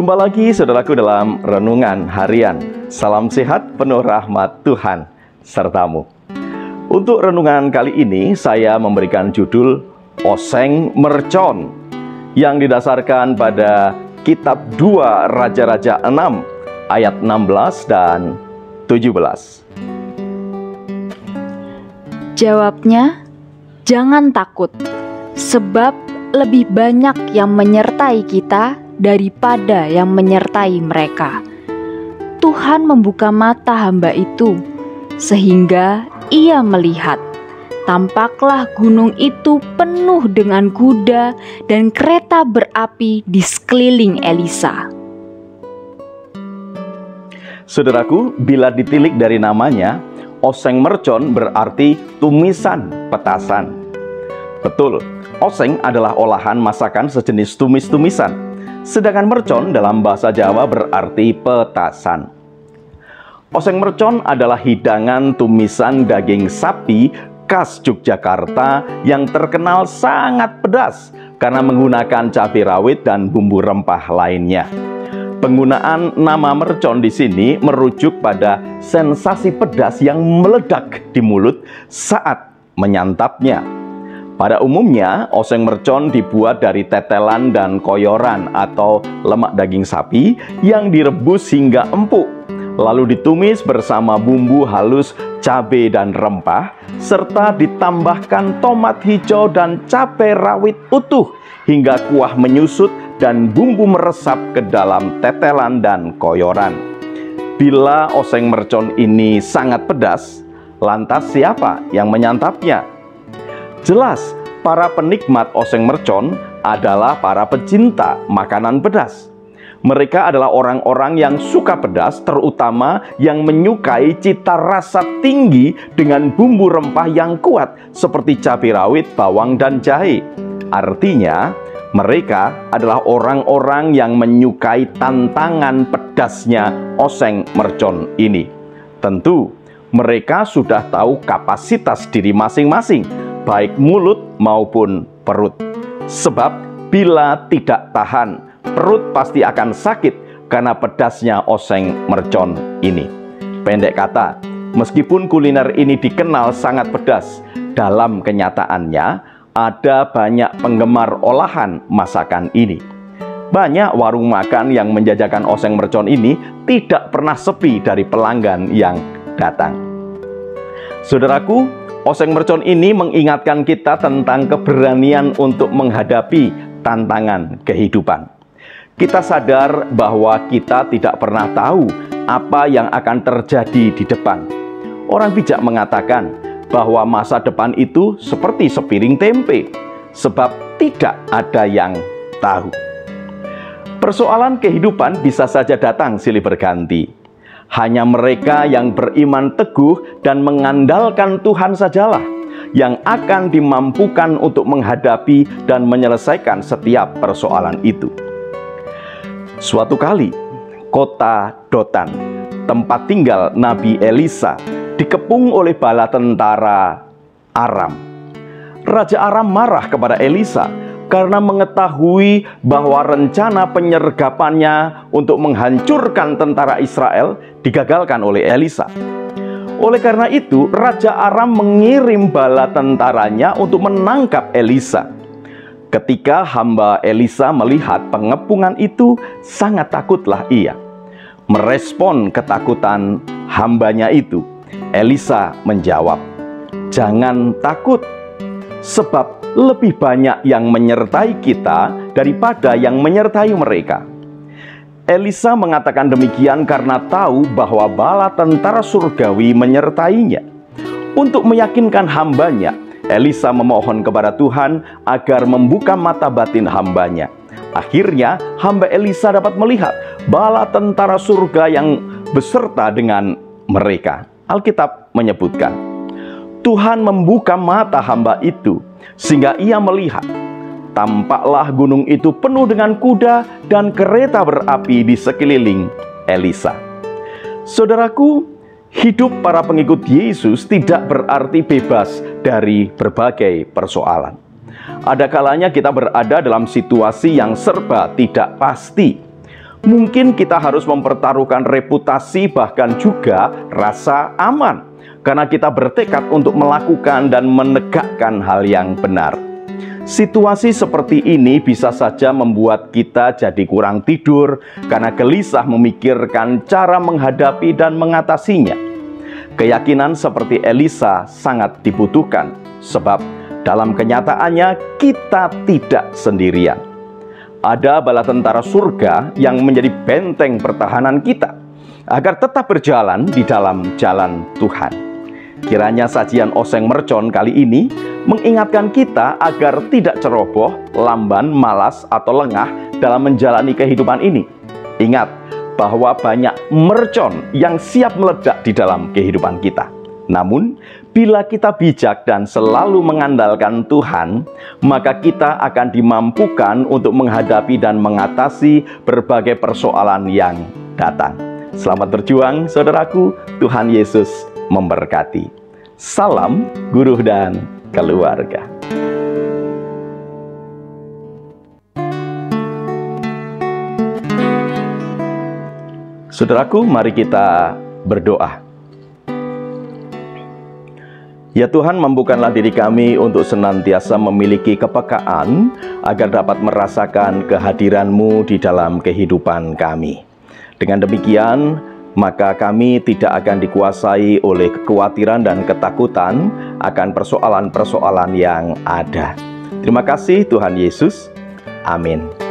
Jumpa lagi saudaraku dalam Renungan Harian. Salam sehat penuh rahmat Tuhan sertamu. Untuk renungan kali ini saya memberikan judul Oseng Mercon yang didasarkan pada kitab 2 Raja-Raja 6 ayat 16 dan 17. Jawabnya, jangan takut, sebab lebih banyak yang menyertai kita daripada yang menyertai mereka. Tuhan membuka mata hamba itu, sehingga ia melihat. Tampaklah gunung itu penuh dengan kuda dan kereta berapi di sekeliling Elisa. Saudaraku, bila ditilik dari namanya, Oseng Mercon berarti tumisan, petasan. Betul, oseng adalah olahan masakan sejenis tumis-tumisan. Sedangkan mercon dalam bahasa Jawa berarti petasan. Oseng mercon adalah hidangan tumisan daging sapi khas Yogyakarta yang terkenal sangat pedas karena menggunakan cabai rawit dan bumbu rempah lainnya. Penggunaan nama mercon di sini merujuk pada sensasi pedas yang meledak di mulut saat menyantapnya. Pada umumnya, oseng mercon dibuat dari tetelan dan koyoran atau lemak daging sapi yang direbus hingga empuk, lalu ditumis bersama bumbu halus, cabai dan rempah, serta ditambahkan tomat hijau dan cabai rawit utuh hingga kuah menyusut dan bumbu meresap ke dalam tetelan dan koyoran. Bila oseng mercon ini sangat pedas, lantas siapa yang menyantapnya? Jelas, para penikmat oseng mercon adalah para pecinta makanan pedas. Mereka adalah orang-orang yang suka pedas, terutama yang menyukai cita rasa tinggi dengan bumbu rempah yang kuat seperti cabai rawit, bawang, dan jahe. Artinya, mereka adalah orang-orang yang menyukai tantangan pedasnya oseng mercon ini. Tentu, mereka sudah tahu kapasitas diri masing-masing, baik mulut maupun perut. Sebab bila tidak tahan, perut pasti akan sakit karena pedasnya oseng mercon ini. Pendek kata, meskipun kuliner ini dikenal sangat pedas, dalam kenyataannya ada banyak penggemar olahan masakan ini. Banyak warung makan yang menjajakan oseng mercon ini tidak pernah sepi dari pelanggan yang datang. Saudaraku, oseng mercon ini mengingatkan kita tentang keberanian untuk menghadapi tantangan kehidupan. Kita sadar bahwa kita tidak pernah tahu apa yang akan terjadi di depan. Orang bijak mengatakan bahwa masa depan itu seperti sepiring tempe, sebab tidak ada yang tahu. Persoalan kehidupan bisa saja datang silih berganti. Hanya mereka yang beriman teguh dan mengandalkan Tuhan sajalah yang akan dimampukan untuk menghadapi dan menyelesaikan setiap persoalan itu. Suatu kali, kota Dotan, tempat tinggal Nabi Elisa, dikepung oleh bala tentara Aram. Raja Aram marah kepada Elisa karena mengetahui bahwa rencana penyergapannya untuk menghancurkan tentara Israel digagalkan oleh Elisa. Oleh karena itu, Raja Aram mengirim bala tentaranya untuk menangkap Elisa. Ketika hamba Elisa melihat pengepungan itu, sangat takutlah ia. Merespon ketakutan hambanya itu, Elisa menjawab, "Jangan takut, sebab lebih banyak yang menyertai kita daripada yang menyertai mereka." Elisa mengatakan demikian karena tahu bahwa bala tentara surgawi menyertainya. Untuk meyakinkan hambanya, Elisa memohon kepada Tuhan agar membuka mata batin hambanya. Akhirnya, hamba Elisa dapat melihat bala tentara surga yang beserta dengan mereka. Alkitab menyebutkan, Tuhan membuka mata hamba itu, sehingga ia melihat. Tampaklah gunung itu penuh dengan kuda dan kereta berapi di sekeliling Elisa. Saudaraku, hidup para pengikut Yesus tidak berarti bebas dari berbagai persoalan. Ada kalanya kita berada dalam situasi yang serba tidak pasti. Mungkin kita harus mempertaruhkan reputasi, bahkan juga rasa aman, karena kita bertekad untuk melakukan dan menegakkan hal yang benar. Situasi seperti ini bisa saja membuat kita jadi kurang tidur karena gelisah memikirkan cara menghadapi dan mengatasinya. Keyakinan seperti Elisa sangat dibutuhkan, sebab dalam kenyataannya kita tidak sendirian. Ada bala tentara surga yang menjadi benteng pertahanan kita agar tetap berjalan di dalam jalan Tuhan. Kiranya sajian Oseng Mercon kali ini mengingatkan kita agar tidak ceroboh, lamban, malas, atau lengah dalam menjalani kehidupan ini. Ingat bahwa banyak mercon yang siap meledak di dalam kehidupan kita. Namun, bila kita bijak dan selalu mengandalkan Tuhan, maka kita akan dimampukan untuk menghadapi dan mengatasi berbagai persoalan yang datang. Selamat berjuang, saudaraku. Tuhan Yesus memberkati. Salam guru dan keluarga. Saudaraku, mari kita berdoa. Ya Tuhan, mampukanlah diri kami untuk senantiasa memiliki kepekaan agar dapat merasakan kehadiran-Mu di dalam kehidupan kami. Dengan demikian, maka kami tidak akan dikuasai oleh kekhawatiran dan ketakutan akan persoalan-persoalan yang ada. Terima kasih Tuhan Yesus. Amin.